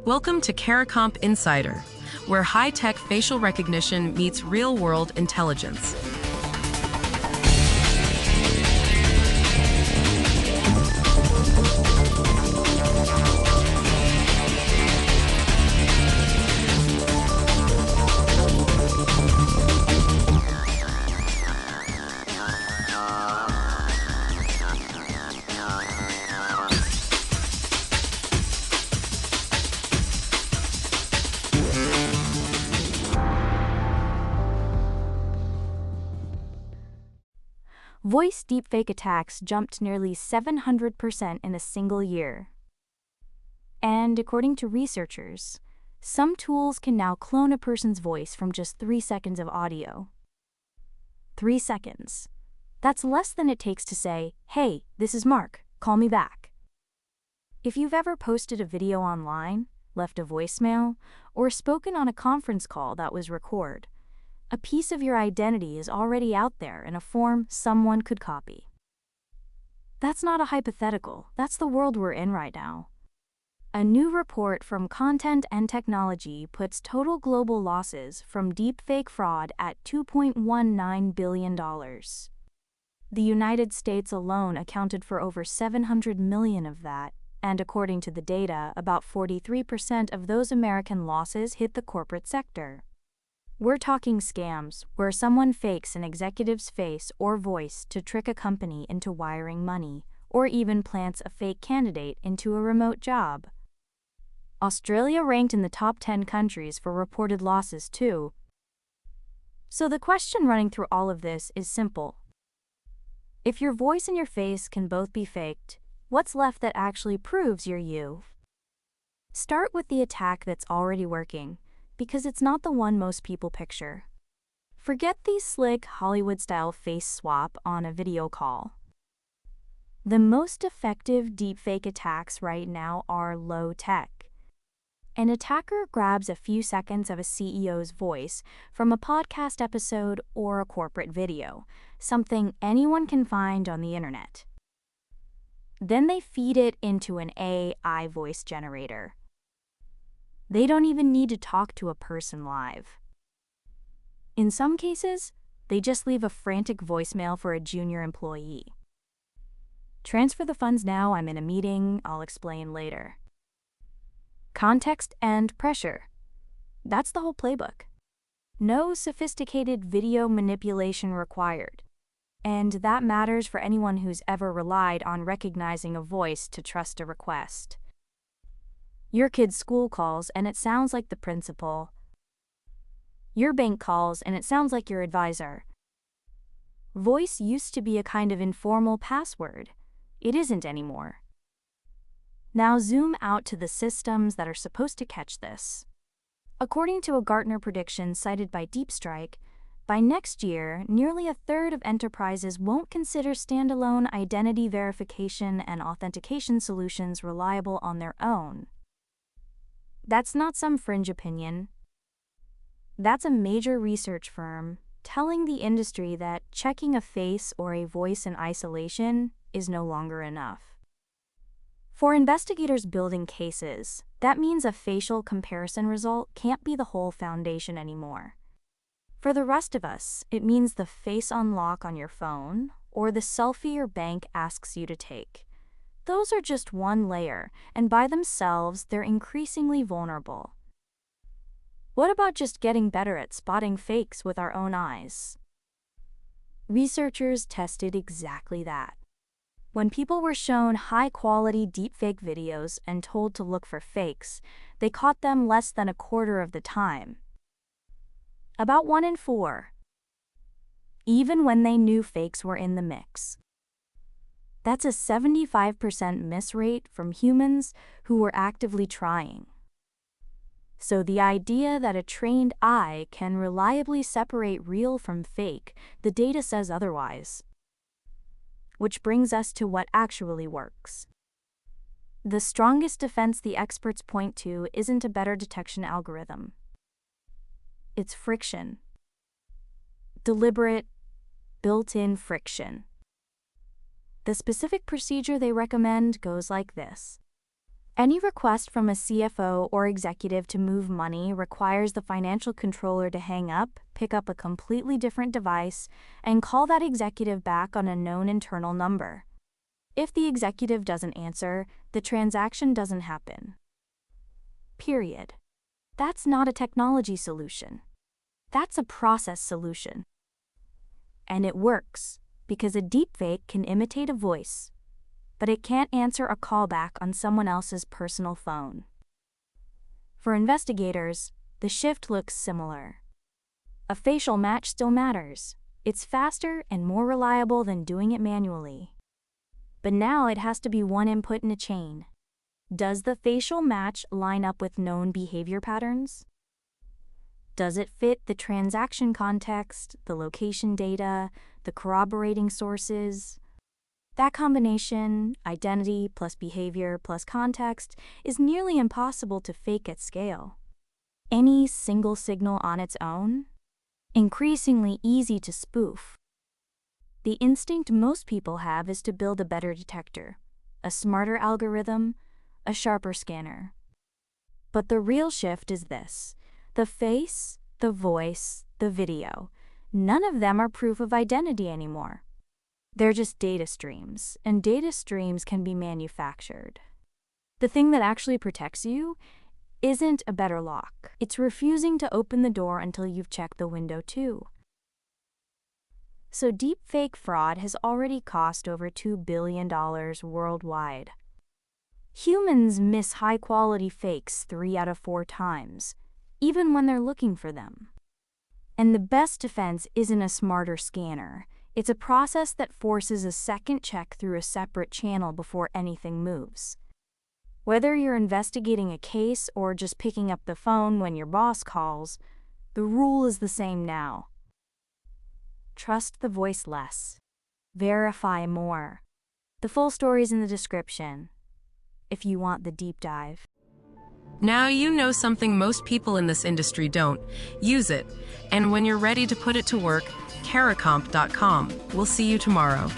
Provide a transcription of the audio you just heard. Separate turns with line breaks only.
Welcome to CARICOMP Insider, where high-tech facial recognition meets real-world intelligence.
Voice deepfake attacks jumped nearly 700% in a single year. And according to researchers, some tools can now clone a person's voice from just 3 seconds of audio. 3 seconds. That's less than it takes to say, "Hey, this is Mark, call me back." If you've ever posted a video online, left a voicemail, or spoken on a conference call that was recorded, a piece of your identity is already out there in a form someone could copy. That's not a hypothetical, that's the world we're in right now. A new report from Content and Technology puts total global losses from deepfake fraud at $2.19 billion. The United States alone accounted for over 700 million of that, and according to the data, about 43% of those American losses hit the corporate sector. We're talking scams, where someone fakes an executive's face or voice to trick a company into wiring money, or even plants a fake candidate into a remote job. Australia ranked in the top 10 countries for reported losses too. So the question running through all of this is simple. If your voice and your face can both be faked, what's left that actually proves you're you? Start with the attack that's already working, because it's not the one most people picture. Forget the slick Hollywood-style face swap on a video call. The most effective deepfake attacks right now are low-tech. An attacker grabs a few seconds of a CEO's voice from a podcast episode or a corporate video, something anyone can find on the internet. Then they feed it into an AI voice generator. They don't even need to talk to a person live. In some cases, they just leave a frantic voicemail for a junior employee. "Transfer the funds now, I'm in a meeting, I'll explain later." Context and pressure. That's the whole playbook. No sophisticated video manipulation required. And that matters for anyone who's ever relied on recognizing a voice to trust a request. Your kid's school calls and it sounds like the principal. Your bank calls and it sounds like your advisor. Voice used to be a kind of informal password. It isn't anymore. Now zoom out to the systems that are supposed to catch this. According to a Gartner prediction cited by Deepfake, by next year, nearly a third of enterprises won't consider standalone identity verification and authentication solutions reliable on their own. That's not some fringe opinion. That's a major research firm telling the industry that checking a face or a voice in isolation is no longer enough. For investigators building cases, that means a facial comparison result can't be the whole foundation anymore. For the rest of us, it means the face unlock on your phone or the selfie your bank asks you to take. Those are just one layer, and by themselves, they're increasingly vulnerable. What about just getting better at spotting fakes with our own eyes? Researchers tested exactly that. When people were shown high-quality deepfake videos and told to look for fakes, they caught them less than a quarter of the time. About 1 in 4. Even when they knew fakes were in the mix. That's a 75% miss rate from humans who were actively trying. So the idea that a trained eye can reliably separate real from fake, the data says otherwise. Which brings us to what actually works. The strongest defense the experts point to isn't a better detection algorithm. It's friction. Deliberate, built-in friction. The specific procedure they recommend goes like this. Any request from a CFO or executive to move money requires the financial controller to hang up, pick up a completely different device, and call that executive back on a known internal number. If the executive doesn't answer, the transaction doesn't happen. Period. That's not a technology solution. That's a process solution. And it works, because a deepfake can imitate a voice, but it can't answer a callback on someone else's personal phone. For investigators, the shift looks similar. A facial match still matters. It's faster and more reliable than doing it manually. But now it has to be one input in a chain. Does the facial match line up with known behavior patterns? Does it fit the transaction context, the location data, the corroborating sources? That combination, identity plus behavior plus context, is nearly impossible to fake at scale. Any single signal on its own? Increasingly easy to spoof. The instinct most people have is to build a better detector, a smarter algorithm, a sharper scanner. But the real shift is this: the face, the voice, the video, none of them are proof of identity anymore. They're just data streams, and data streams can be manufactured. The thing that actually protects you isn't a better lock. It's refusing to open the door until you've checked the window too. So deepfake fraud has already cost over $2 billion worldwide. Humans miss high-quality fakes 3 out of 4 times, even when they're looking for them. And the best defense isn't a smarter scanner. It's a process that forces a second check through a separate channel before anything moves. Whether you're investigating a case or just picking up the phone when your boss calls, the rule is the same now. Trust the voice less. Verify more. The full story's in the description, if you want the deep dive.
Now you know something most people in this industry don't. Use it. And when you're ready to put it to work, caracomp.com. We'll see you tomorrow.